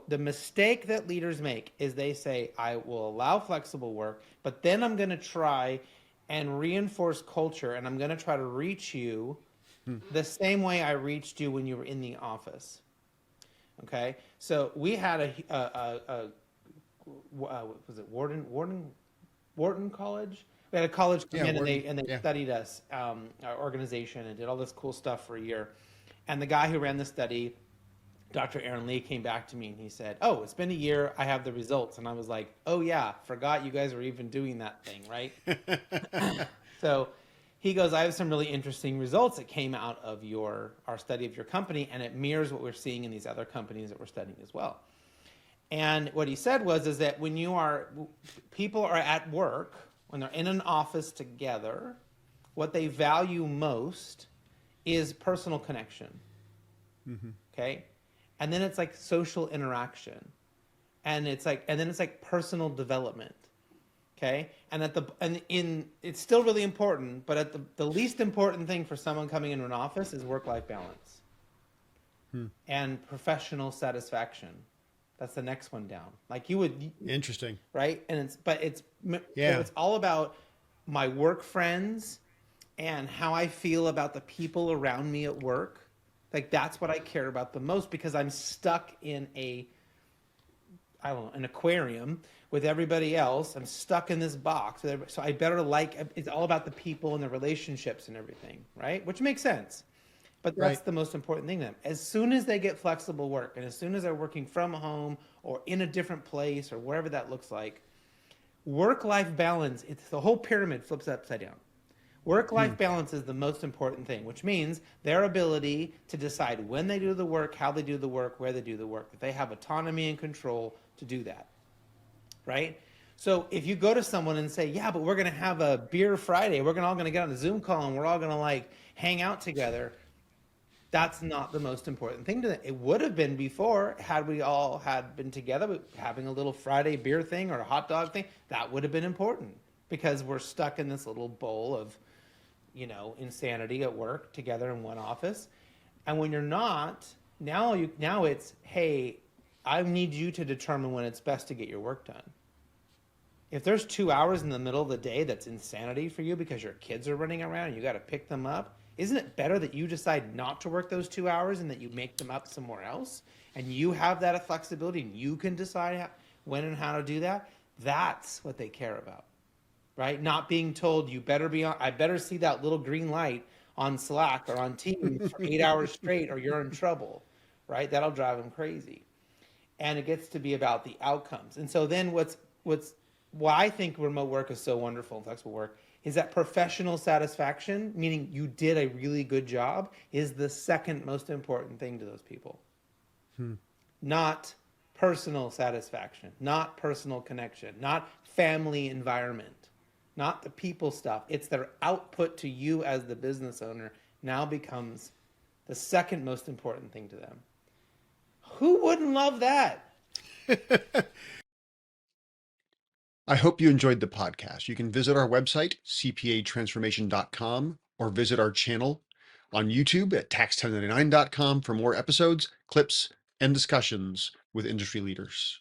the mistake that leaders make is they say, I will allow flexible work, but then I'm going to try and reinforce culture, and I'm going to try to reach you the same way I reached you when you were in the office. Okay, so we had what was it, Wharton College? We had a college come Yeah, in, and Wharton. they Yeah. studied us, our organization, and did all this cool stuff for a year. And the guy who ran the study, Dr. Aaron Lee, came back to me and he said, "Oh, it's been a year. I have the results." And I was like, "Oh yeah, forgot you guys were even doing that thing, right?" So he goes, "I have some really interesting results that came out of our study of your company, and it mirrors what we're seeing in these other companies that we're studying as well." And what he said was, is that when people are at work, when they're in an office together, what they value most is personal connection. Okay. And then it's like social interaction. And then it's like personal development. Okay. It's still really important, but the least important thing for someone coming into an office is work-life balance and professional satisfaction. That's the next one down. Like you would, Interesting. right? So Yeah. it's all about my work friends and how I feel about the people around me at work. Like that's what I care about the most, because I'm stuck in an aquarium with everybody else. I'm stuck in this box. So I better it's all about the people and the relationships and everything, right? Which makes sense. But that's Right. the most important thing to them. As soon as they get flexible work, and as soon as they're working from home or in a different place or wherever that looks like, work-life balance, it's the whole pyramid flips upside down. Work-life balance is the most important thing, which means their ability to decide when they do the work, how they do the work, where they do the work, that they have autonomy and control to do that, right? So if you go to someone and say, yeah, but we're going to have a beer Friday, we're all going to get on a Zoom call and we're all going to like hang out together, that's not the most important thing to them. It would have been before, had we all had been together, having a little Friday beer thing or a hot dog thing. That would have been important, because we're stuck in this little bowl of, insanity at work together in one office. And when you're not, now it's, hey, I need you to determine when it's best to get your work done. If there's 2 hours in the middle of the day that's insanity for you because your kids are running around and you got to pick them up, isn't it better that you decide not to work those 2 hours and that you make them up somewhere else, and you have that flexibility and you can decide when and how to do that? That's what they care about, right? Not being told I better see that little green light on Slack or on Teams for 8 hours straight or you're in trouble, right? That'll drive them crazy. And it gets to be about the outcomes. And so then why I think remote work is so wonderful and flexible work is that professional satisfaction, meaning you did a really good job, is the second most important thing to those people. Not personal satisfaction, not personal connection, not family environment, not the people stuff. It's their output to you as the business owner now becomes the second most important thing to them. Who wouldn't love that? I hope you enjoyed the podcast. You can visit our website, cpatransformation.com, or visit our channel on YouTube at tax1099.com for more episodes, clips, and discussions with industry leaders.